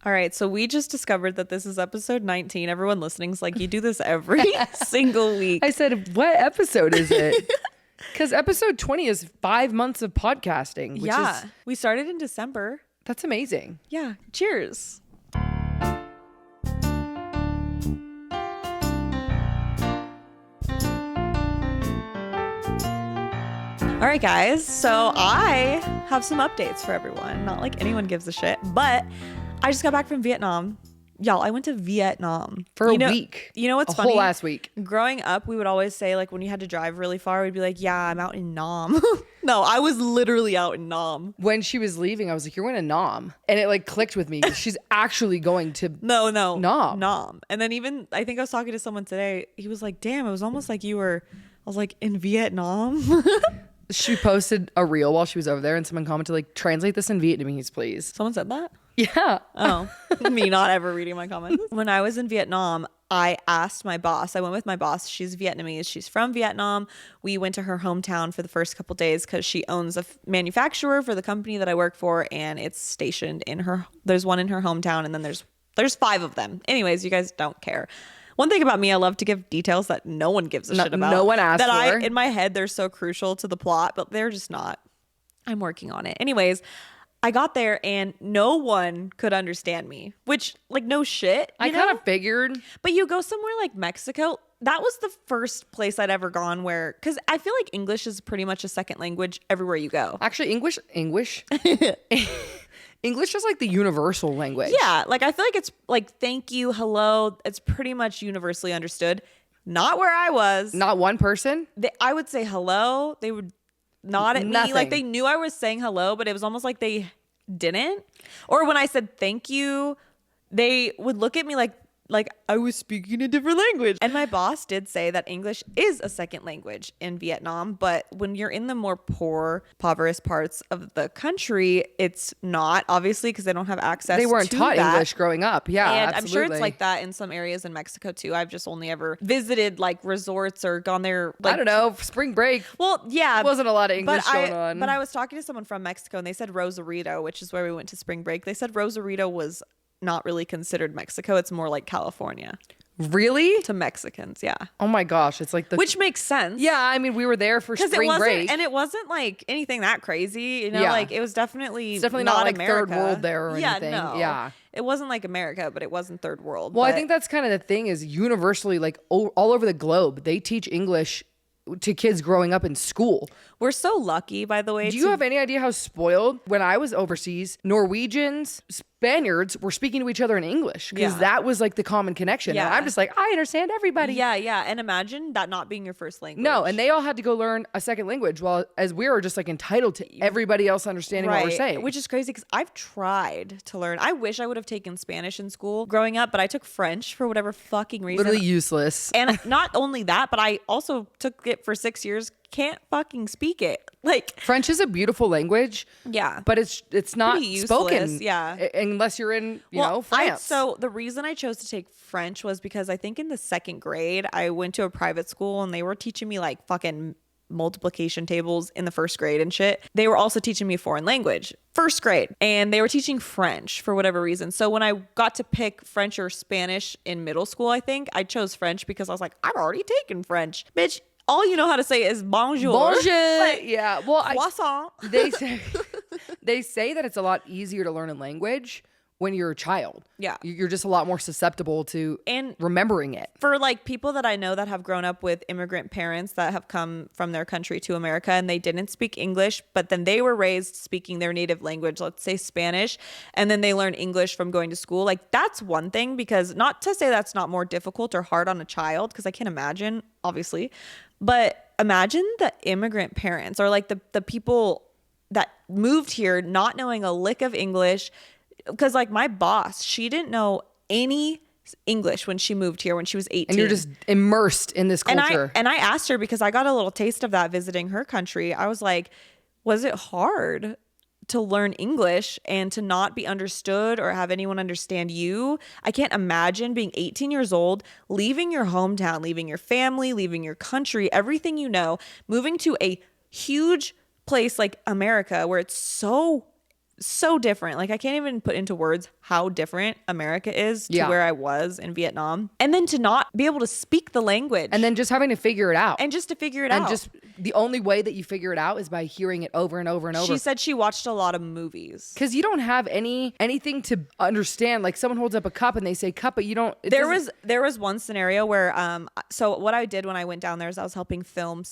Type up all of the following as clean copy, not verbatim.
All right, so we just discovered that this is episode 19. Everyone listening's like, you do this every single week. I said, what episode is it? Because episode 20 is 5 months of podcasting. Which is, we started in December. That's amazing. Yeah, cheers. All right, guys, so I have some updates for everyone. Not like anyone gives a shit, but I just got back from Vietnam. Y'all, I went to Vietnam. For a week. You know what's funny? A whole last week. Growing up, we would always say, like, when you had to drive really far, we'd be like, yeah, I'm out in Nam. No, I was literally out in Nam. When she was leaving, I was like, you're going to Nam. And it, like, clicked with me. She's actually going to Nam. And then even, I think I was talking to someone today. He was like, damn, it was almost like you were, I was like, in Vietnam? She posted a reel while she was over there, and someone commented, like, translate this in Vietnamese, please. Someone said that? Yeah. Oh, me not ever reading my comments. When I was in Vietnam, I asked my boss. I went with my boss. She's Vietnamese. She's from Vietnam. We went to her hometown for the first couple days because she owns a manufacturer for the company that I work for, and it's stationed in her. There's one in her hometown, and then there's 5 of them. Anyways, you guys don't care. One thing about me, I love to give details that no one gives a shit about. No one asked for. In my head, they're so crucial to the plot, but they're just not. I'm working on it. Anyways, I got there and no one could understand me, which, like, no shit. I kind of figured. But you go somewhere like Mexico, that was the first place I'd ever gone where, because I feel like English is pretty much a second language everywhere you go. Actually, English English is like the universal language. Yeah, like I feel like it's like thank you, hello. It's pretty much universally understood. Not where I was. Not one person? I would say hello. They would nod at Nothing. me. Like they knew I was saying hello, but it was almost like they didn't. Or when I said thank you, they would look at me like I was speaking a different language. And my boss did say that English is a second language in Vietnam, but when you're in the more impoverished parts of the country, it's not, obviously, because they don't have access to They weren't taught that. English growing up. Yeah, and absolutely. I'm sure it's like that in some areas in Mexico too. I've just only ever visited like resorts or gone there. Like, I don't know, spring break. Well, yeah. Wasn't a lot of English going on. But I was talking to someone from Mexico and they said Rosarito, which is where we went to spring break. They said Rosarito was not really considered Mexico. It's more like California. Really? To Mexicans, yeah. Oh my gosh, it's like which makes sense. Yeah, I mean, we were there for spring break, and it wasn't like anything that crazy, you know. Yeah. Like it was definitely it's definitely not like America. third world there or anything. No. Yeah, it wasn't like America, but it wasn't third world. Well, I think that's kind of the thing is universally, like all over the globe, they teach English to kids growing up in school. We're so lucky, by the way. Do you have any idea how spoiled? When I was overseas, Norwegians, Spaniards were speaking to each other in English because that was like the common connection. Yeah. And I'm just like, I understand everybody. Yeah, yeah. And imagine that not being your first language. No, and they all had to go learn a second language, while as we were just like entitled to everybody else understanding what we're saying. Which is crazy because I've tried to learn. I wish I would have taken Spanish in school growing up, but I took French for whatever fucking reason. Literally useless. And not only that, but I also took it for 6 years. Can't fucking speak it. Like French is a beautiful language. Yeah. But it's not spoken. Yeah. Unless you're in, you know, France. So the reason I chose to take French was because I think in the 2nd grade, I went to a private school and they were teaching me like fucking multiplication tables in the 1st grade and shit. They were also teaching me a foreign language, 1st grade, and they were teaching French for whatever reason. So when I got to pick French or Spanish in middle school, I think I chose French because I was like, I've already taken French, bitch. All you know how to say is bonjour. Bonjour. Like, yeah. Well, croissant. They say that it's a lot easier to learn a language when you're a child. Yeah. You're just a lot more susceptible to remembering it. For like people that I know that have grown up with immigrant parents that have come from their country to America and they didn't speak English, but then they were raised speaking their native language, let's say Spanish, and then they learn English from going to school. Like that's one thing, because not to say that's not more difficult or hard on a child, because I can't imagine, obviously, but imagine the immigrant parents or like the people that moved here not knowing a lick of English. Because like my boss, she didn't know any English when she moved here when she was 18. And you're just immersed in this culture. And I asked her, because I got a little taste of that visiting her country. I was like, was it hard to learn English and to not be understood or have anyone understand you? I can't imagine being 18 years old, leaving your hometown, leaving your family, leaving your country, everything you know, moving to a huge place like America where it's so so different. Like I can't even put into words how different America is to where I was in Vietnam. And then to not be able to speak the language. And then just having to figure it out. And just to figure it out. And just the only way that you figure it out is by hearing it over and over and over. She said she watched a lot of movies. Because you don't have anything to understand. Like someone holds up a cup and they say cup, but you don't. There was one scenario where so what I did when I went down there is I was helping film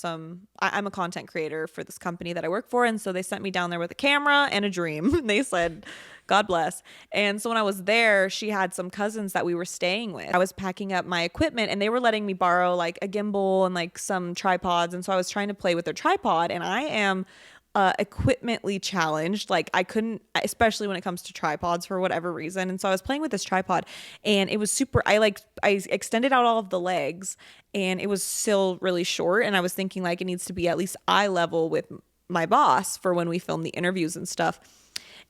I'm a content creator for this company that I work for, and so they sent me down there with a camera and a dream. They said, God bless. And so when I was there, she had some cousins that we were staying with. I was packing up my equipment and they were letting me borrow like a gimbal and like some tripods. And so I was trying to play with their tripod, and I am equipmently challenged. Like I couldn't, especially when it comes to tripods for whatever reason. And so I was playing with this tripod, and it was super, I extended out all of the legs, and it was still really short. And I was thinking like it needs to be at least eye level with my boss for when we film the interviews and stuff.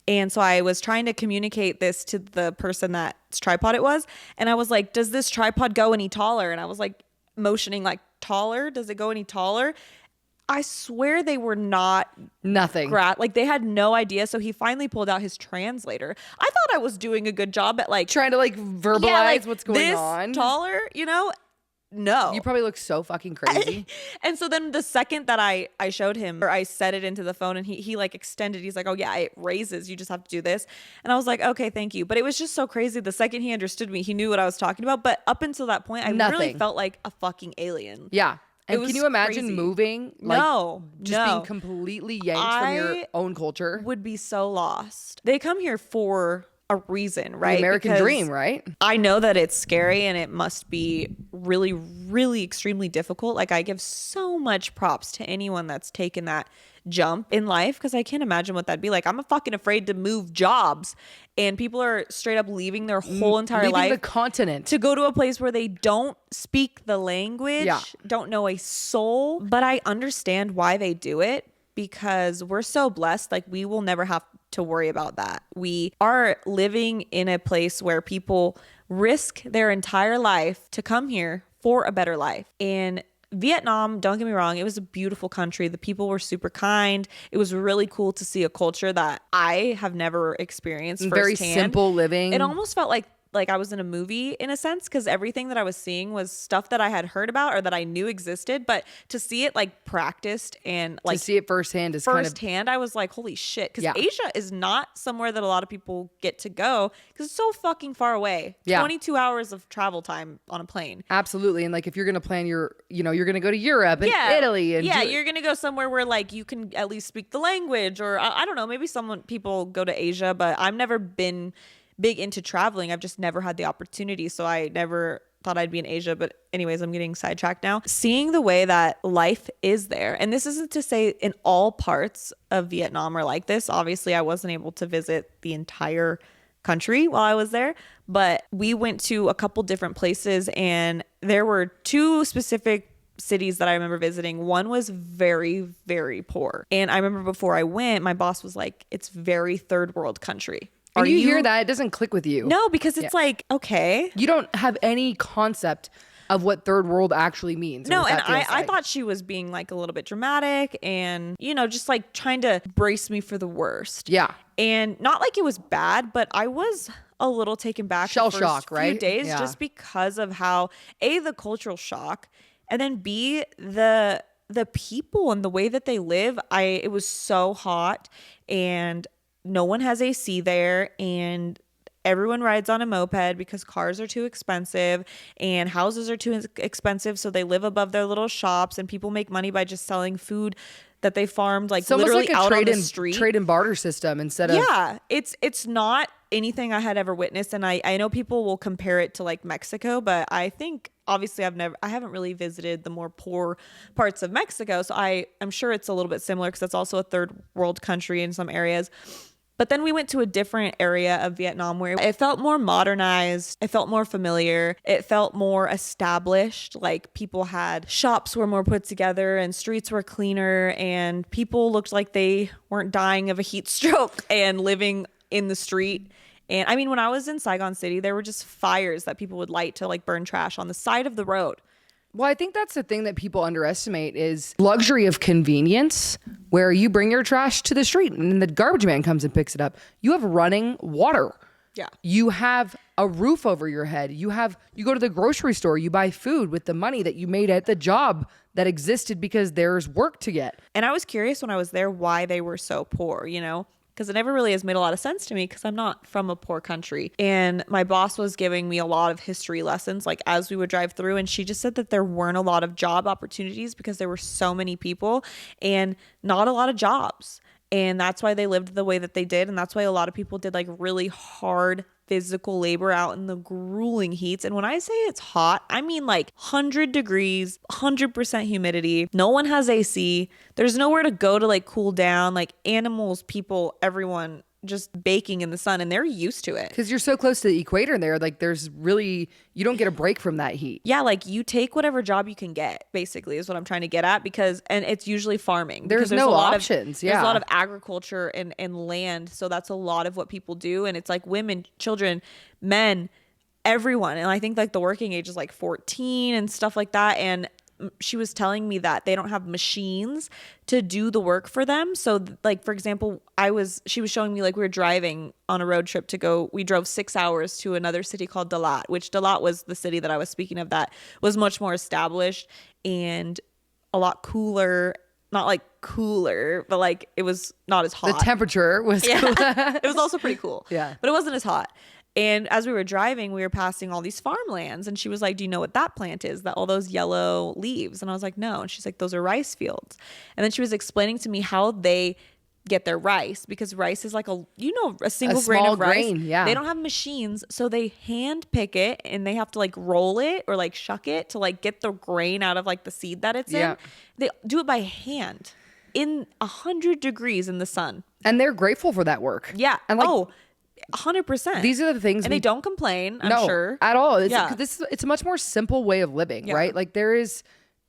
And so I was trying to communicate this to the person that's tripod it was. And I was like, does this tripod go any taller? And I was like motioning like taller. Does it go any taller? I swear they were not nothing. Like they had no idea. So he finally pulled out his translator. I thought I was doing a good job at like trying to like verbalize what's going on. Taller, you know? No. You probably look so fucking crazy. And so then the second that I showed him, or I said it into the phone, and he like extended, he's like, oh yeah, it raises, you just have to do this. And I was like, okay, thank you. But it was just so crazy. The second he understood me, he knew what I was talking about. But up until that point, I really felt like a fucking alien. Yeah. And can you imagine crazy. Moving? Like, just being being completely yanked from your own culture? Would be so lost. They come here for a reason, right? The American dream, right? I know that it's scary and it must be really, really extremely difficult. Like I give so much props to anyone that's taken that jump in life, because I can't imagine what that'd be like. I'm fucking afraid to move jobs, and people are straight up leaving their whole entire life, the continent, to go to a place where they don't speak the language, don't know a soul. But I understand why they do it, because we're so blessed. Like we will never have to worry about that. We are living in a place where people risk their entire life to come here for a better life. And Vietnam, don't get me wrong, it was a beautiful country. The people were super kind. It was really cool to see a culture that I have never experienced firsthand. Very simple living. It almost felt like I was in a movie in a sense, because everything that I was seeing was stuff that I had heard about or that I knew existed, but to see it like practiced and like to see it firsthand is I was like, holy shit. Because Asia is not somewhere that a lot of people get to go, because it's so fucking far away. 22 hours of travel time on a plane. Absolutely. And like if you're gonna plan you're gonna go to Europe and Italy and you're gonna go somewhere where like you can at least speak the language, or I don't know, maybe people go to Asia, but I've never been big into traveling. I've just never had the opportunity, so I never thought I'd be in Asia. But anyways, I'm getting sidetracked now. Seeing the way that life is there, and this isn't to say in all parts of Vietnam are like this. Obviously, I wasn't able to visit the entire country while I was there, but we went to a couple different places, and there were two specific cities that I remember visiting. One was very, very poor. And I remember before I went, my boss was like, it's very third world country. When you hear that, it doesn't click with you. No, because it's like, okay. You don't have any concept of what third world actually means. No, and I thought she was being like a little bit dramatic and, just like trying to brace me for the worst. Yeah. And not like it was bad, but I was a little taken back. Shell shock, right? Few days, just because of how, A, the cultural shock, and then B, the people and the way that they live. It was so hot, and no one has AC there, and everyone rides on a moped because cars are too expensive and houses are too expensive. So they live above their little shops, and people make money by just selling food that they farmed, like literally like out on the street. Trade and barter system instead of. Yeah, it's not anything I had ever witnessed, and I know people will compare it to like Mexico, but I think obviously I haven't really visited the more poor parts of Mexico, so I'm sure it's a little bit similar because that's also a third world country in some areas. But then we went to a different area of Vietnam where it felt more modernized. It felt more familiar. It felt more established. Like shops were more put together and streets were cleaner and people looked like they weren't dying of a heat stroke and living in the street. And I mean, when I was in Saigon City, there were just fires that people would light to like burn trash on the side of the road. Well, I think that's the thing that people underestimate is luxury of convenience, where you bring your trash to the street and the garbage man comes and picks it up. You have running water. Yeah. You have a roof over your head. You go to the grocery store, you buy food with the money that you made at the job that existed because there's work to get. And I was curious when I was there why they were so poor, you know? Because it never really has made a lot of sense to me because I'm not from a poor country. And my boss was giving me a lot of history lessons like as we would drive through, and she just said that there weren't a lot of job opportunities because there were so many people and not a lot of jobs. And that's why they lived the way that they did. And that's why a lot of people did like really hard physical labor out in the grueling heats. And when I say it's hot, I mean like 100 degrees, 100% humidity. No one has AC. There's nowhere to go to like cool down. Like animals, people, everyone just baking in the sun, and they're used to it. Because you're so close to the equator there, like you don't get a break from that heat. Yeah, like you take whatever job you can get, basically, is what I'm trying to get at, and it's usually farming. There's no options. There's a lot of agriculture and land, so that's a lot of what people do, and it's like women, children, men, everyone. And I think like the working age is like 14 and stuff like that, and she was telling me that they don't have machines to do the work for them. So like, for example, she was showing me like we were driving on a road trip we drove 6 hours to another city called Dalat, which Dalat was the city that I was speaking of that was much more established and a lot cooler. Not like cooler, but like it was not as hot. The temperature was cool. It was also pretty cool. Yeah. But it wasn't as hot. And as we were driving, we were passing all these farmlands. And she was like, do you know what that plant is? That all those yellow leaves? And I was like, no. And she's like, those are rice fields. And then she was explaining to me how they get their rice, because rice is like a single grain of rice. Yeah. They don't have machines. So they hand pick it and they have to like roll it or like shuck it to like get the grain out of like the seed that it's in. They do it by hand in 100 degrees in the sun. And they're grateful for that work. Yeah. And like, 100%. These are the things, and they don't complain. I'm sure at all. It's a much more simple way of living, right? Like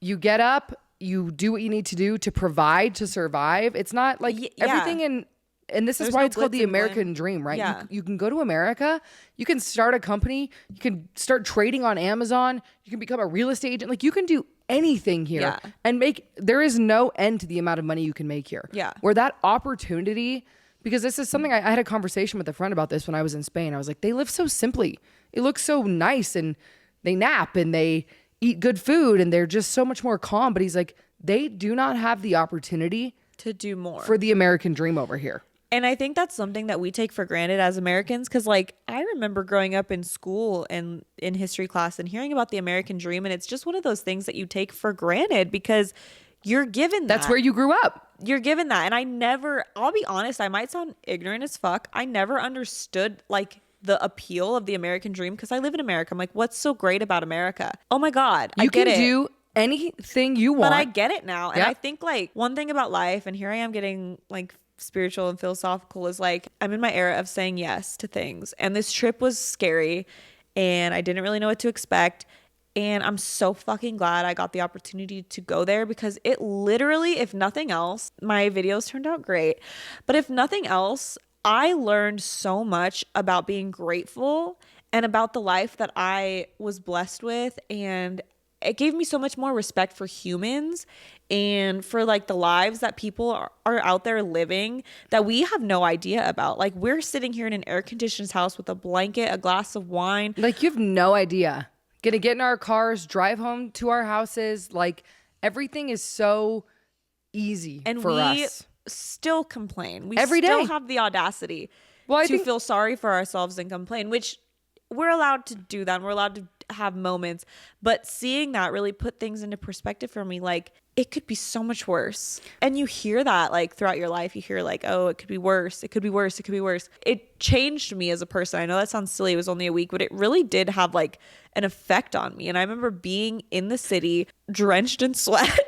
you get up, you do what you need to do to provide, to survive. It's not like everything and this is why it's called the American dream, right? Yeah. You can go to America, you can start a company, you can start trading on Amazon, you can become a real estate agent. Like you can do anything here and there is no end to the amount of money you can make here. Yeah. Where that opportunity, because this is something I had a conversation with a friend about this when I was in Spain. I was like, they live so simply. It looks so nice, and they nap and they eat good food and they're just so much more calm. But he's like, they do not have the opportunity to do more for the American dream over here. And I think that's something that we take for granted as Americans. Because like I remember growing up in school and in history class and hearing about the American dream. And it's just one of those things that you take for granted because you're given that. That's where you grew up. You're given that. And I'll be honest, I might sound ignorant as fuck. I never understood like the appeal of the American dream because I live in America. I'm like, what's so great about America? Oh my God. You can do anything you want. But I get it now. And I think like one thing about life, and here I am getting like spiritual and philosophical, is like I'm in my era of saying yes to things. And this trip was scary and I didn't really know what to expect. And I'm so fucking glad I got the opportunity to go there because it literally, if nothing else, my videos turned out great. But if nothing else, I learned so much about being grateful and about the life that I was blessed with. And it gave me so much more respect for humans and for like the lives that people are out there living that we have no idea about. Like we're sitting here in an air conditioned house with a blanket, a glass of wine. Like you have no idea. Gonna get in our cars, drive home to our houses. Like everything is so easy and for us. We still complain. We Every still day. have the audacity I to feel sorry for ourselves and complain, which we're allowed to do that. And we're allowed to have moments. But seeing that really put things into perspective for me. Like it could be so much worse. And you hear that like throughout your life. You hear like, oh, it could be worse. It could be worse. It could be worse. It changed me as a person. I know that sounds silly. It was only a week, but it really did have like an effect on me. And I remember being in the city, drenched in sweat,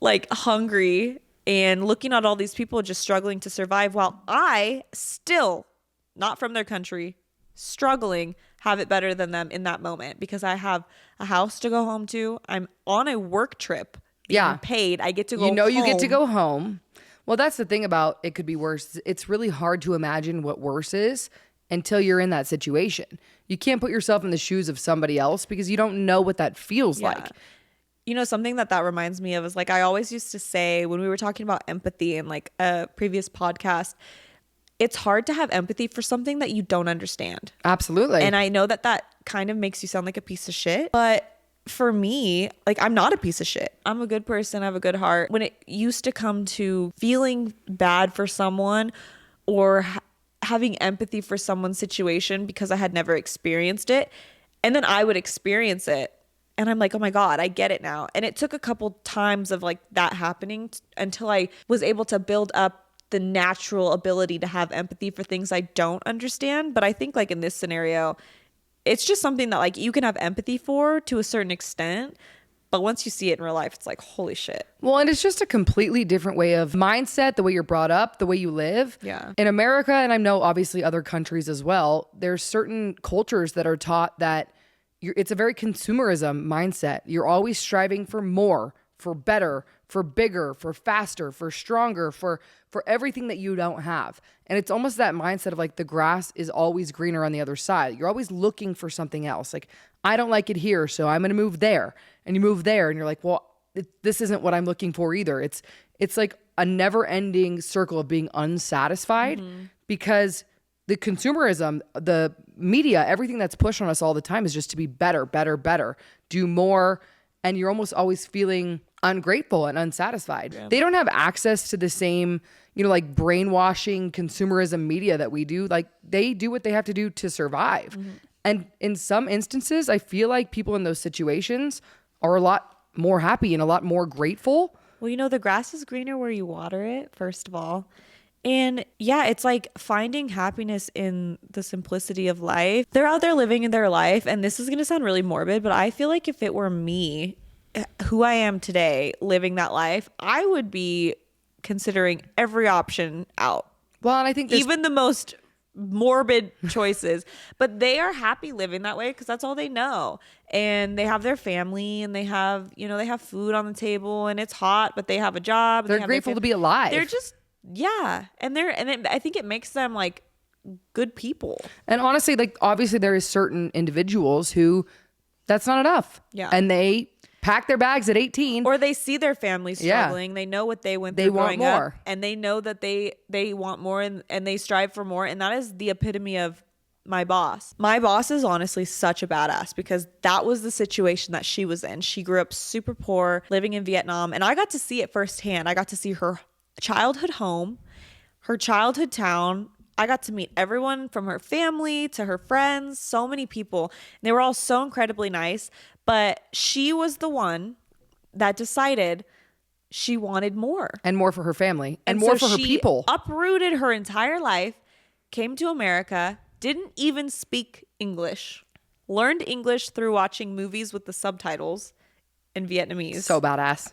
like hungry, and looking at all these people just struggling to survive while I still, not from their country, struggling, have it better than them in that moment because I have a house to go home to. I'm on a work trip being paid. I get to go home. You get to go home. Well, that's the thing about it could be worse. It's really hard to imagine what worse is until you're in that situation. You can't put yourself in the shoes of somebody else because you don't know what that feels like. You know, something that reminds me of is like I always used to say when we were talking about empathy in like a previous podcast, it's hard to have empathy for something that you don't understand. Absolutely. And I know that kind of makes you sound like a piece of shit, but for me, like I'm not a piece of shit. I'm a good person. I have a good heart. When it used to come to feeling bad for someone or having empathy for someone's situation because I had never experienced it, and then I would experience it and I'm like, oh my God, I get it now. And it took a couple times of like that happening until I was able to build up the natural ability to have empathy for things I don't understand. But I think like in this scenario, it's just something that like you can have empathy for to a certain extent. But once you see it in real life, it's like, holy shit. Well, and it's just a completely different way of mindset, the way you're brought up, the way you live. Yeah. In America, and I know obviously other countries as well, there's certain cultures that are taught that it's a very consumerism mindset. You're always striving for more, for better, for bigger, for faster, for stronger, for everything that you don't have. And it's almost that mindset of like the grass is always greener on the other side. You're always looking for something else. Like, I don't like it here, so I'm going to move there. And you move there and you're like, well, this isn't what I'm looking for either. It's like a never ending circle of being unsatisfied because the consumerism, the media, everything that's pushed on us all the time is just to be better, better, better, do more. And you're almost always feeling ungrateful and unsatisfied. Yeah. They don't have access to the same, like brainwashing consumerism media that we do. Like they do what they have to do to survive. Mm-hmm. And in some instances, I feel like people in those situations are a lot more happy and a lot more grateful. Well, the grass is greener where you water it, first of all. And yeah, it's like finding happiness in the simplicity of life. They're out there living in their life. And this is going to sound really morbid, but I feel like if it were me, who I am today, living that life, I would be considering every option out. Well, and I think even the most morbid choices, but they are happy living that way because that's all they know. And they have their family and they have, they have food on the table and it's hot, but they have a job. They're grateful to be alive. They're just, yeah. I think it makes them like good people. And honestly, like obviously there is certain individuals who that's not enough. Yeah. And they pack their bags at 18. Or they see their family struggling. Yeah. They know what they went through growing up. And they know that they want more and they strive for more. And that is the epitome of my boss. My boss is honestly such a badass because that was the situation that she was in. She grew up super poor, living in Vietnam. And I got to see it firsthand. I got to see her childhood home, her childhood town. I got to meet everyone from her family to her friends, so many people. They were all so incredibly nice. But she was the one that decided she wanted more. And more for her family. And more for her people. Uprooted her entire life, came to America, didn't even speak English, learned English through watching movies with the subtitles in Vietnamese. So badass.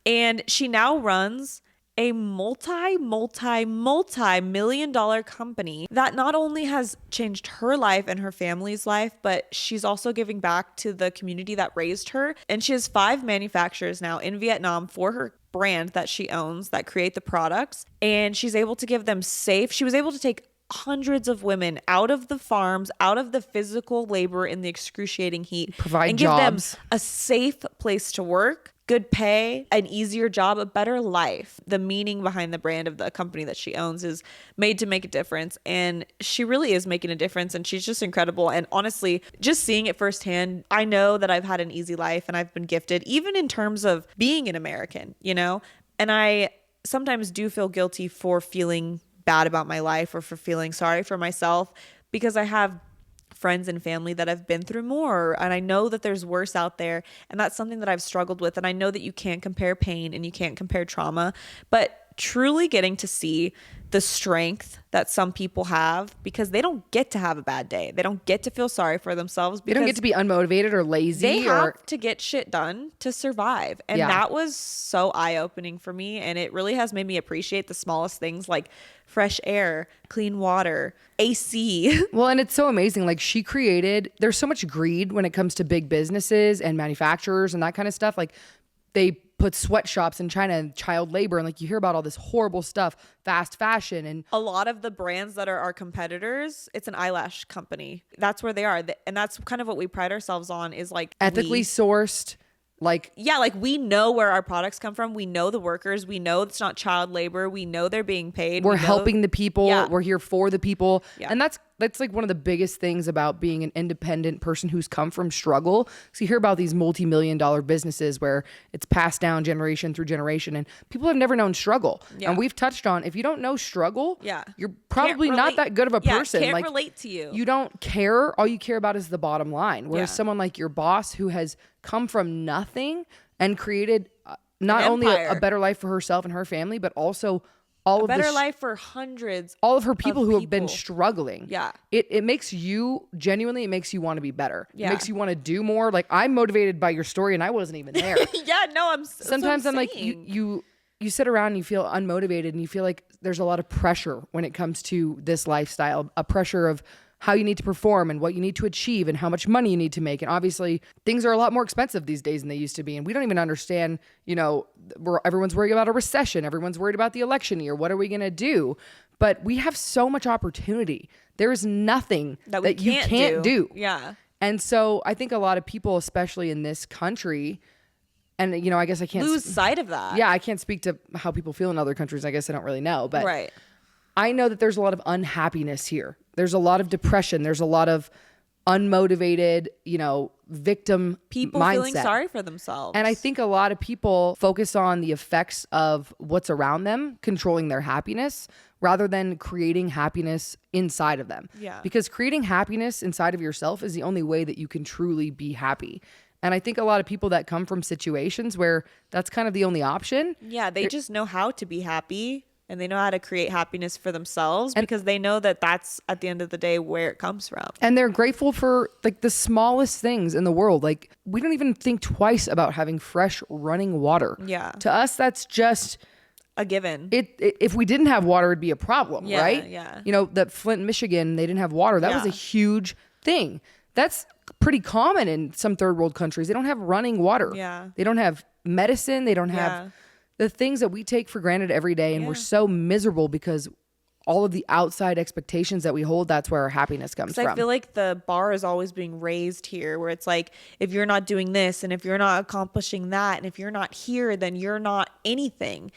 And she now runs a multi-million-dollar company that not only has changed her life and her family's life, but she's also giving back to the community that raised her. And she has 5 manufacturers now in Vietnam for her brand that she owns that create the products. And she's able to give them she was able to take hundreds of women out of the farms, out of the physical labor in the excruciating heat, provide and jobs. Give them a safe place to work, good pay, an easier job, a better life. The meaning behind the brand of the company that she owns is made to make a difference. And she really is making a difference. And she's just incredible. And honestly, just seeing it firsthand, I know that I've had an easy life and I've been gifted, even in terms of being an American, And I sometimes do feel guilty for feeling bad about my life or for feeling sorry for myself because I have friends and family that have been through more, and I know that there's worse out there, and that's something that I've struggled with. And I know that you can't compare pain and you can't compare trauma, but truly getting to see the strength that some people have because they don't get to have a bad day. They don't get to feel sorry for themselves. They don't get to be unmotivated or lazy. They have to get shit done to survive. And that was so eye-opening for me. And it really has made me appreciate the smallest things like fresh air, clean water, AC. Well, and it's so amazing. Like there's so much greed when it comes to big businesses and manufacturers and that kind of stuff. Like they put sweatshops in China and child labor. And like you hear about all this horrible stuff, fast fashion. And a lot of the brands that are our competitors, it's an eyelash company. That's where they are. And that's kind of what we pride ourselves on is like ethically sourced, Like, yeah, like we know where our products come from. We know the workers. We know it's not child labor. We know they're being paid. we're We know, helping the people. Yeah. We're here for the people. Yeah. And that's like one of the biggest things about being an independent person who's come from struggle. So you hear about these multi-million-dollar businesses where it's passed down generation through generation and people have never known struggle. Yeah. And we've touched on, if you don't know struggle, Yeah. you're probably Can't not relate- that good of a yeah, person. Can't Like, relate to you. you don't care. All you care about is the bottom line. Whereas Yeah. someone like your boss who has come from nothing and created not An only a empire. better life for herself and her family, but also all of Better the life for hundreds. all of her people of who have been people. struggling. Yeah. It makes you genuinely, it makes you want to be better. Yeah. It makes you want to do more. Like, I'm motivated by your story and I wasn't even there. Yeah, no, Sometimes I'm like, saying. you sit around and you feel unmotivated and you feel like there's a lot of pressure when it comes to this lifestyle, a pressure of how you need to perform and what you need to achieve and how much money you need to make. And obviously things are a lot more expensive these days than they used to be. And we don't even understand, everyone's worried about a recession. Everyone's worried about the election year. What are we going to do? But we have so much opportunity. There is nothing that we you can't do. Yeah. And so I think a lot of people, especially in this country, and I guess I can't Lose sight of that. yeah, I can't speak to how people feel in other countries. I guess I don't really know, but Right. I know that there's a lot of unhappiness here. There's a lot of depression. There's a lot of unmotivated, victim People mindset. feeling sorry for themselves. And I think a lot of people focus on the effects of what's around them, controlling their happiness, rather than creating happiness inside of them. Yeah. Because creating happiness inside of yourself is the only way that you can truly be happy. And I think a lot of people that come from situations where that's kind of the only option. Yeah, they just know how to be happy and they know how to create happiness for themselves because they know that that's at the end of the day where it comes from. And they're grateful for like the smallest things in the world. Like, we don't even think twice about having fresh running water. Yeah. To us, that's just A given. if we didn't have water, it'd be a problem, Yeah, right? yeah. That Flint, Michigan, they didn't have water. That was a Yeah. huge thing. That's pretty common in some third world countries. They don't have running water. Yeah. They don't have medicine. They don't Yeah. have the things that we take for granted every day. And we're Yeah. so miserable because all of the outside expectations that we hold, that's where our happiness comes from. I feel like the bar is always being raised here where it's like, if you're not doing this and if you're not accomplishing that and if you're not here, then you're not anything.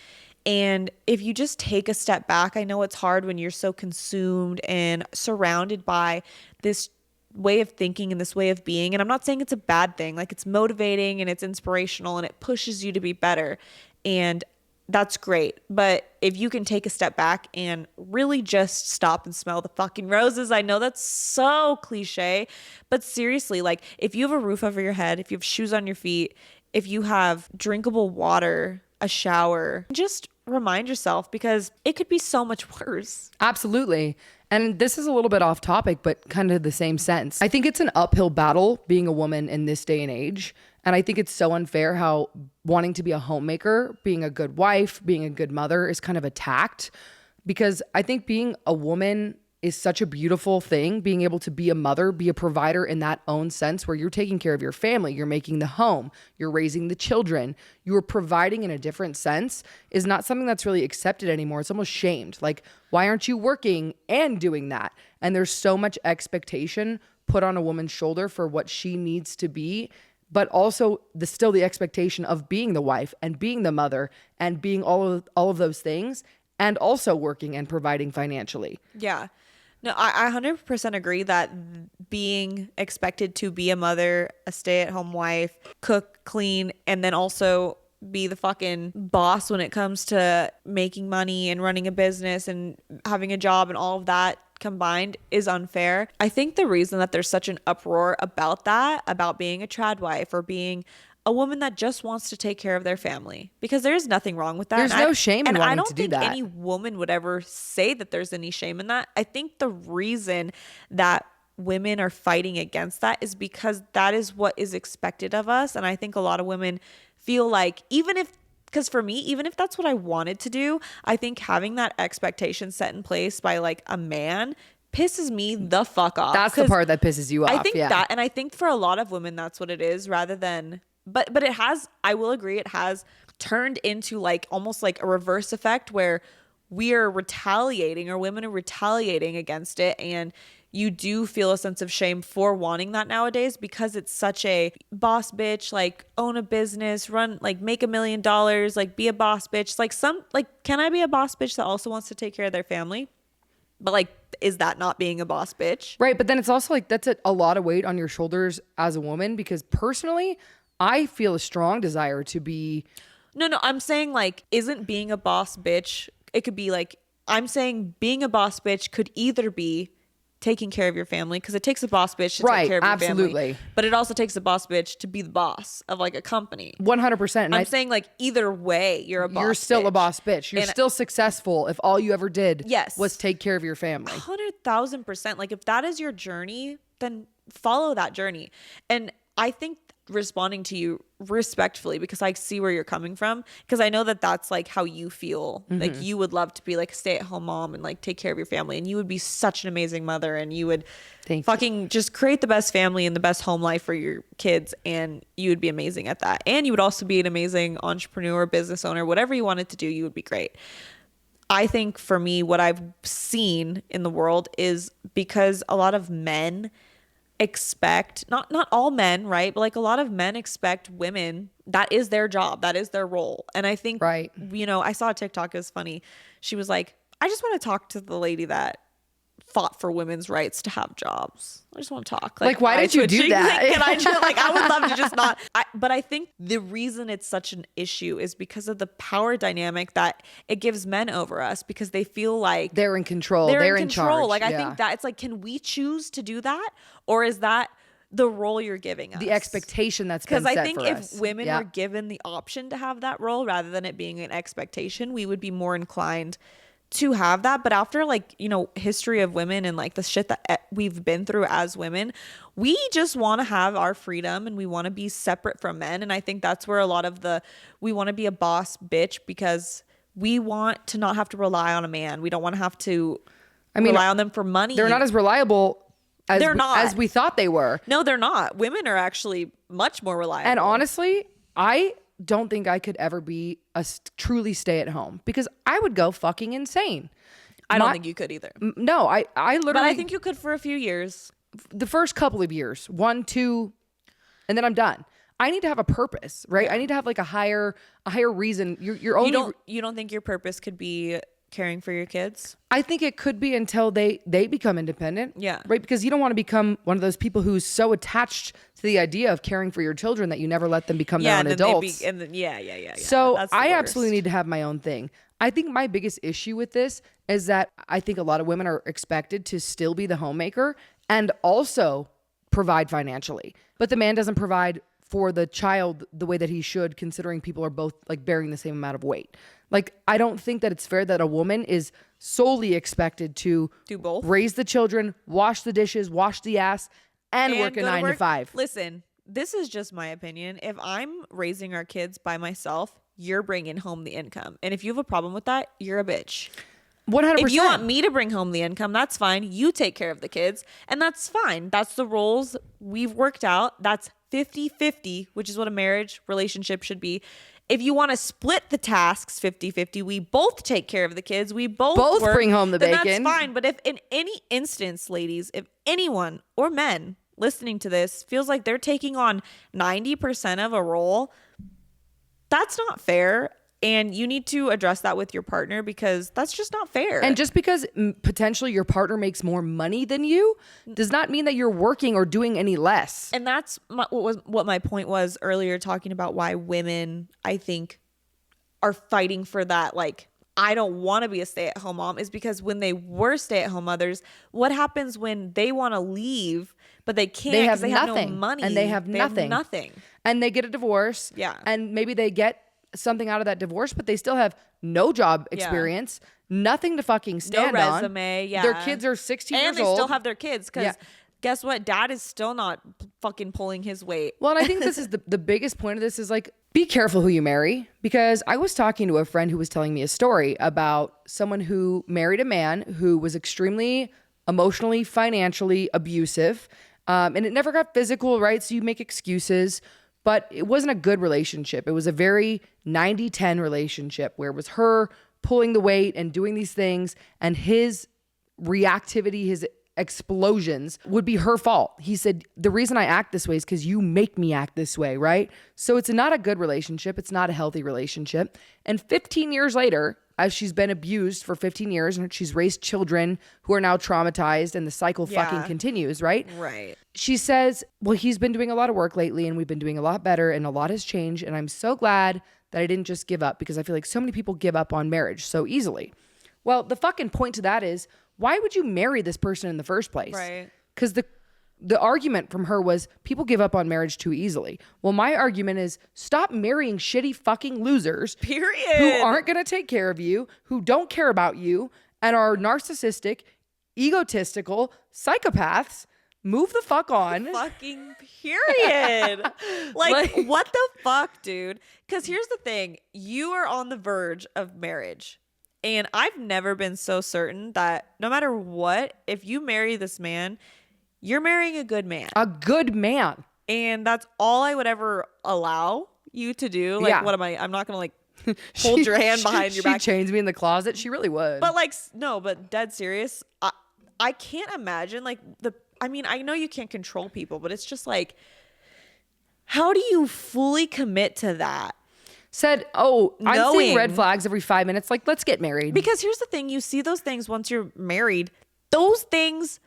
And if you just take a step back, I know it's hard when you're so consumed and surrounded by this way of thinking and this way of being. And I'm not saying it's a bad thing. Like, it's motivating and it's inspirational and it pushes you to be better. And that's great. But if you can take a step back and really just stop and smell the fucking roses, I know that's so cliche, but seriously, like, if you have a roof over your head, if you have shoes on your feet, if you have drinkable water, a shower, just remind yourself because it could be so much worse. Absolutely. And this is a little bit off topic, but kind of the same sense. I think it's an uphill battle being a woman in this day and age. And I think it's so unfair how wanting to be a homemaker, being a good wife, being a good mother is kind of attacked, because I think being a woman is such a beautiful thing. Being able to be a mother, be a provider in that own sense where you're taking care of your family, you're making the home, you're raising the children, you're providing in a different sense is not something that's really accepted anymore. It's almost shamed. Like, why aren't you working and doing that? And there's so much expectation put on a woman's shoulder for what she needs to be, but also still the expectation of being the wife and being the mother and being all of those things and also working and providing financially. Yeah. No, I 100% agree that being expected to be a mother, a stay-at-home wife, cook, clean, and then also be the fucking boss when it comes to making money and running a business and having a job and all of that combined is unfair. I think the reason that there's such an uproar about that, about being a trad wife or being a woman that just wants to take care of their family, because there's nothing wrong with that. There's no shame in wanting to do that. I don't think any woman would ever say that there's any shame in that. I think the reason that women are fighting against that is because that is what is expected of us. And I think a lot of women feel like, because for me, even if that's what I wanted to do, I think having that expectation set in place by like a man pisses me the fuck off. That's the part that pisses you off. I think yeah. that, and I think for a lot of women, that's what it is rather than, but it has, I will agree, it has turned into like almost like a reverse effect where we are retaliating or women are retaliating against it. And you do feel a sense of shame for wanting that nowadays because it's such a boss bitch, like own a business, run, like make $1 million, like be a boss bitch. Like, can I be a boss bitch that also wants to take care of their family? But like, is that not being a boss bitch? Right. But then it's also like, that's a lot of weight on your shoulders as a woman, because personally, I feel a strong desire to be. No, I'm saying like, isn't being a boss bitch, it could be like, I'm saying being a boss bitch could either be taking care of your family, because it takes a boss bitch to take care of your family. But it also takes a boss bitch to be the boss of like a company. 100%. I'm saying like either way, you're a boss bitch. You're still a boss bitch. You're still successful if all you ever did was take care of your family. 100,000%. Like if that is your journey, then follow that journey. And I think responding to you respectfully, because I see where you're coming from, because I know that that's like how you feel. Like you would love to be like a stay-at-home mom and like take care of your family, and you would be such an amazing mother, and you would just create the best family and the best home life for your kids, and you would be amazing at that. And you would also be an amazing entrepreneur, business owner, whatever you wanted to do, you would be great. I think for me, what I've seen in the world is because a lot of men expect, not all men, right, but like a lot of men expect women, that is their job, that is their role. And I think, you know, I saw a TikTok, it was funny, she was like, I just want to talk to the lady that fought for women's rights to have jobs. I just want to talk. Like why did you do that? Can I just, like, I would love to just not. But I think the reason it's such an issue is because of the power dynamic that it gives men over us, because they feel like they're in control. They're in charge. Like, I think that it's like, can we choose to do that? Or is that the role you're giving us? The expectation that's been set for us. Because I think if women were given the option to have that role rather than it being an expectation, we would be more inclined to have that. But after, like, you know, history of women and like the shit that we've been through as women, we just want to have our freedom and we want to be separate from men. And I think that's where a lot of we want to be a boss bitch, because we want to not have to rely on a man. We don't want to have to rely on them for money. They're not as reliable as we thought they were. No, they're not. Women are actually much more reliable. And honestly, I don't think I could ever be a truly stay at home, because I would go fucking insane. I don't think you could either. No, I literally. But I think you could for a few years. The first couple of years, 1, 2, and then I'm done. I need to have a purpose, right? I need to have like a higher reason. You don't think your purpose could be caring for your kids? I think it could be until they become independent. Yeah. Right? Because you don't want to become one of those people who's so attached to the idea of caring for your children that you never let them become their own adults. So I absolutely need to have my own thing. I think my biggest issue with this is that I think a lot of women are expected to still be the homemaker and also provide financially. But the man doesn't provide for the child the way that he should, considering people are both like bearing the same amount of weight. Like, I don't think that it's fair that a woman is solely expected to do both, raise the children, wash the dishes, wash the ass, and work a 9 to 5. Listen, this is just my opinion. If I'm raising our kids by myself, you're bringing home the income. And if you have a problem with that, you're a bitch. 100%. If you want me to bring home the income, that's fine. You take care of the kids, and that's fine. That's the roles we've worked out. That's 50-50, which is what a marriage relationship should be. If you want to split the tasks 50-50, we both take care of the kids, we both work, bring home the then bacon. That's fine. But if in any instance, ladies, if anyone or men listening to this feels like they're taking on 90% of a role, that's not fair. And you need to address that with your partner, because that's just not fair. And just because potentially your partner makes more money than you does not mean that you're working or doing any less. And that's what my point was earlier, talking about why women, I think, are fighting for that. Like, I don't want to be a stay-at-home mom, is because when they were stay-at-home mothers, what happens when they want to leave, but they can't because they have no money. And they have nothing. And they get a divorce. Yeah. And maybe they get something out of that divorce, but they still have no job experience, nothing to fucking stand on. No resume, yeah. Their kids are 16 years old. And they still have their kids, because guess what? Dad is still not fucking pulling his weight. Well, and I think this is the biggest point of this is, like, be careful who you marry, because I was talking to a friend who was telling me a story about someone who married a man who was extremely emotionally, financially abusive, and it never got physical, right? So you make excuses. But it wasn't a good relationship. It was a very 90-10 relationship where it was her pulling the weight and doing these things, and his reactivity, his explosions would be her fault. He said, the reason I act this way is because you make me act this way, right? So it's not a good relationship. It's not a healthy relationship. And 15 years later, as she's been abused for 15 years and she's raised children who are now traumatized and the cycle fucking continues, right? Right. She says, well, he's been doing a lot of work lately and we've been doing a lot better and a lot has changed. And I'm so glad that I didn't just give up because I feel like so many people give up on marriage so easily. Well, the fucking point to that is, why would you marry this person in the first place? Right. Because the argument from her was people give up on marriage too easily. Well, my argument is stop marrying shitty fucking losers. Period. Who aren't going to take care of you, who don't care about you, and are narcissistic, egotistical, psychopaths. Move the fuck on. Fucking period. like, what the fuck, dude? Because here's the thing. You are on the verge of marriage. And I've never been so certain that no matter what, if you marry this man, you're marrying a good man. A good man. And that's all I would ever allow you to do. Like, what am I? I'm not going to like hold your hand behind your back. She chains me in the closet. She really would. But like, no, but dead serious. I can't imagine like I mean, I know you can't control people, but it's just like, how do you fully commit to that? Said, I'm seeing red flags every 5 minutes. Like, let's get married. Because here's the thing. You see those things once you're married. Those things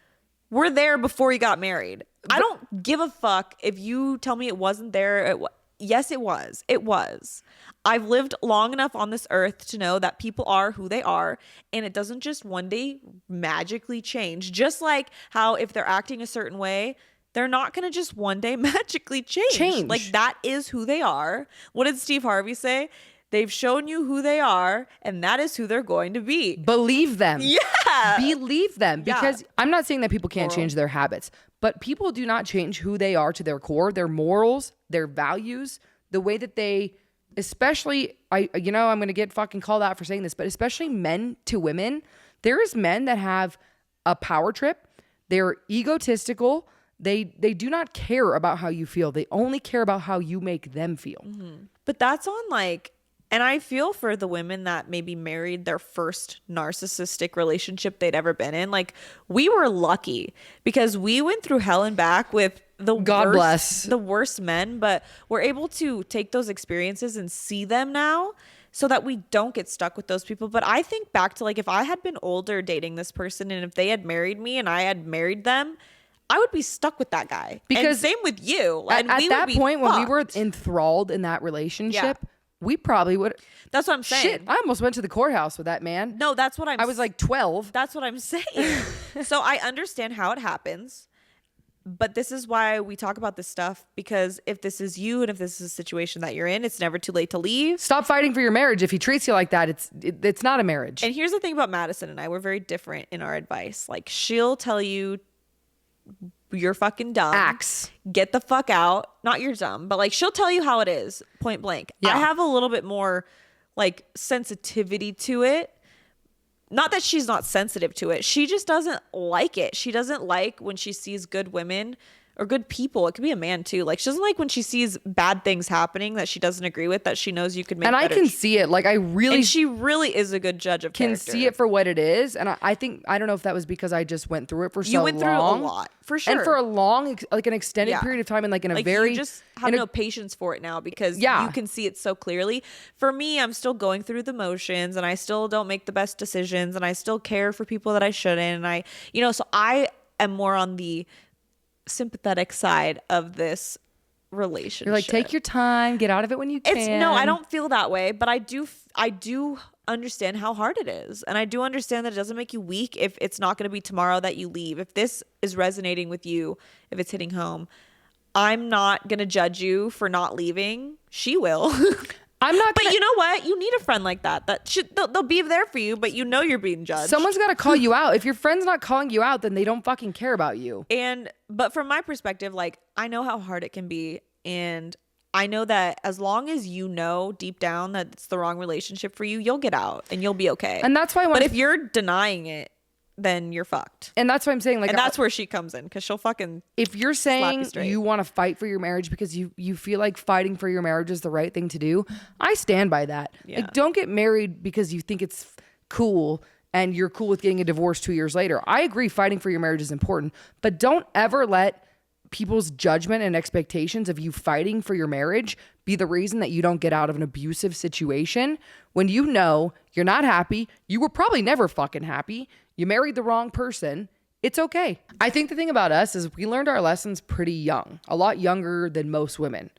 were there before you got married. I don't give a fuck if you tell me it wasn't there. Yes, it was. It was. I've lived long enough on this earth to know that people are who they are. And it doesn't just one day magically change. Just like how if they're acting a certain way, they're not going to just one day magically change. Like, that is who they are. What did Steve Harvey say? They've shown you who they are, and that is who they're going to be. Believe them. Yeah. Believe them. Because I'm not saying that people can't change their habits, but people do not change who they are to their core, their morals, their values, the way that they, especially, I'm going to get fucking called out for saying this, but especially men to women. There is men that have a power trip. They're egotistical. They do not care about how you feel. They only care about how you make them feel. Mm-hmm. But that's on like, and I feel for the women that maybe married their first narcissistic relationship they'd ever been in. Like, we were lucky because we went through hell and back with the worst men, but we're able to take those experiences and see them now so that we don't get stuck with those people. But I think back to like, if I had been older dating this person and if they had married me and I had married them, I would be stuck with that guy. Because and same with you. At that point, when we were enthralled in that relationship, we probably would. That's what I'm saying. Shit, I almost went to the courthouse with that man. No, that's what I was like 12. That's what I'm saying. So I understand how it happens. But this is why we talk about this stuff, because if this is you and if this is a situation that you're in, it's never too late to leave. Stop fighting for your marriage. If he treats you like that, it's not a marriage. And here's the thing about Madison and I. We're very different in our advice. Like, she'll tell you you're fucking dumb. Axe. Get the fuck out. Not you're dumb, but like, she'll tell you how it is, point blank. Yeah. I have a little bit more like sensitivity to it. Not that she's not sensitive to it. She just doesn't like it. She doesn't like when she sees good women or good people. It could be a man too. Like, she doesn't like when she sees bad things happening that she doesn't agree with, that she knows you could make. And I can see it. Like, and she really is a good judge of character. Can see it for what it is. And I think, I don't know if that was because I just went through it for so long. You went through a lot, for sure. And for a long, like an extended period of time, and like in a very, you just have no patience for it now because you can see it so clearly. For me, I'm still going through the motions and I still don't make the best decisions and I still care for people that I shouldn't. And so I am more on the sympathetic side of this relationship. You're like, take your time, get out of it when you can. No, I don't feel that way, but I do understand how hard it is. And I do understand that it doesn't make you weak if it's not going to be tomorrow that you leave. If this is resonating with you, if it's hitting home, I'm not going to judge you for not leaving. She will. I'm not. But you know what? You need a friend like that. They'll be there for you, but you're being judged. Someone's got to call you out. If your friend's not calling you out, then they don't fucking care about you. But from my perspective, like, I know how hard it can be, and I know that as long as you know deep down that it's the wrong relationship for you, you'll get out and you'll be okay. And that's why. But if you're denying it, then you're fucked. And that's why I'm saying, like, and that's where she comes in, because she'll fucking. If you're saying you want to fight for your marriage because you feel like fighting for your marriage is the right thing to do, I stand by that. Yeah. Like, don't get married because you think it's cool and you're cool with getting a divorce 2 years later. I agree fighting for your marriage is important, but don't ever let people's judgment and expectations of you fighting for your marriage be the reason that you don't get out of an abusive situation when you know you're not happy. You were probably never fucking happy. You married the wrong person. It's okay. I think the thing about us is we learned our lessons pretty young, a lot younger than most women.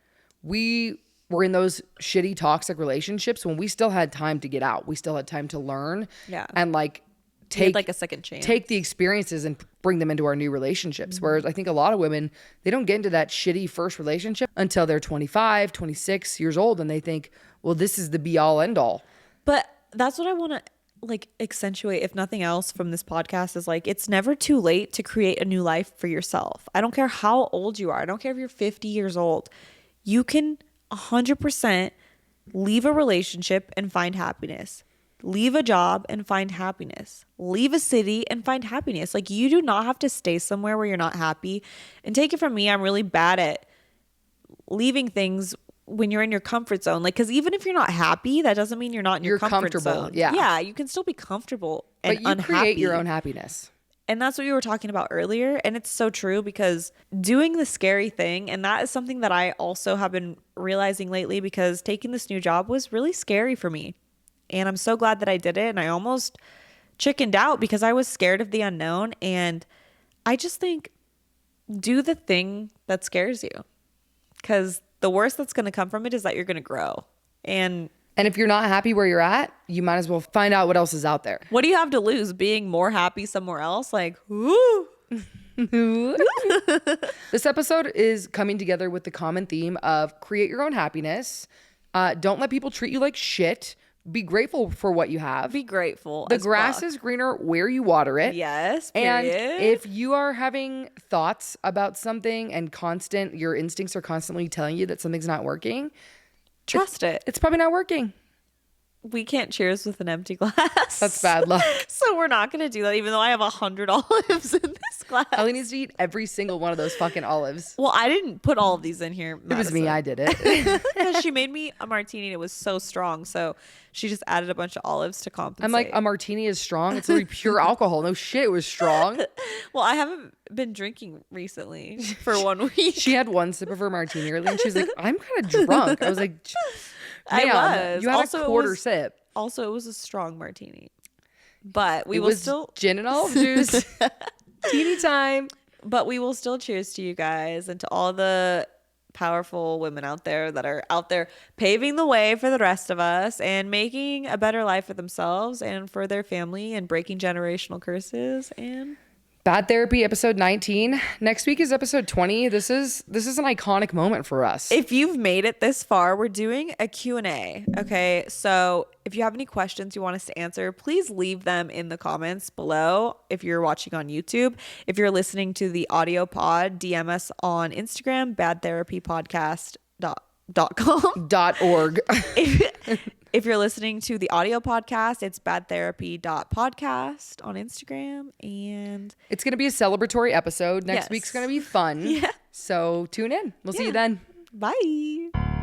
We were in those shitty, toxic relationships when we still had time to get out. We still had time to learn and like take like a second chance, take the experiences and bring them into our new relationships. Whereas I think a lot of women, they don't get into that shitty first relationship until they're 25, 26 years old. And they think, well, this is the be all end all. But that's what I want to like accentuate, if nothing else, from this podcast is like, it's never too late to create a new life for yourself. I don't care how old you are. I don't care if you're 50 years old. You can 100% leave a relationship and find happiness. Leave a job and find happiness. Leave a city and find happiness. Like, you do not have to stay somewhere where you're not happy. And take it from me, I'm really bad at leaving things when you're in your comfort zone. Like, because even if you're not happy, that doesn't mean you're not in your comfort zone. Yeah, you can still be comfortable and but you unhappy. Create your own happiness. And that's what we were talking about earlier. And it's so true, because doing the scary thing, and that is something that I also have been realizing lately, because taking this new job was really scary for me. And I'm so glad that I did it. And I almost chickened out because I was scared of the unknown. And I just think, do the thing that scares you, because the worst that's going to come from it is that you're going to grow. And if you're not happy where you're at, you might as well find out what else is out there. What do you have to lose? Being more happy somewhere else? Like, whoo. This episode is coming together with the common theme of create your own happiness. Don't let people treat you like shit. Be grateful for what you have. Be grateful. The grass is greener where you water it. Yes, period. period. And if you are having thoughts about something and your instincts are constantly telling you that something's not working, trust it. It's probably not working. We can't cheers with an empty glass. That's bad luck. So we're not going to do that, even though I have 100 olives in this glass. Ellie needs to eat every single one of those fucking olives. Well, I didn't put all of these in here, Madison. It was me. I did it. She made me a martini and it was so strong. So she just added a bunch of olives to compensate. I'm like, a martini is strong? It's literally pure alcohol. No shit, it was strong. Well, I haven't been drinking recently for 1 week. She had one sip of her martini earlier and she's like, I'm kind of drunk. I was like, I was. You had also, a quarter sip. Also, it was a strong martini. But we it will was still gin and olive juice. Teeny time. But we will still cheers to you guys and to all the powerful women out there that are out there paving the way for the rest of us and making a better life for themselves and for their family and breaking generational curses. And Bad Therapy episode 19. Next week is episode 20. This is an iconic moment for us. If you've made it this far, we're doing a Q&A. Okay, so if you have any questions you want us to answer, please leave them in the comments below. If you're watching on YouTube, if you're listening to the audio pod, DM us on Instagram, badtherapypodcast.com. .org. If you're listening to the audio podcast, it's badtherapy.podcast on Instagram. And it's going to be a celebratory episode. Next week's going to be fun. Yeah. So tune in. We'll see you then. Bye.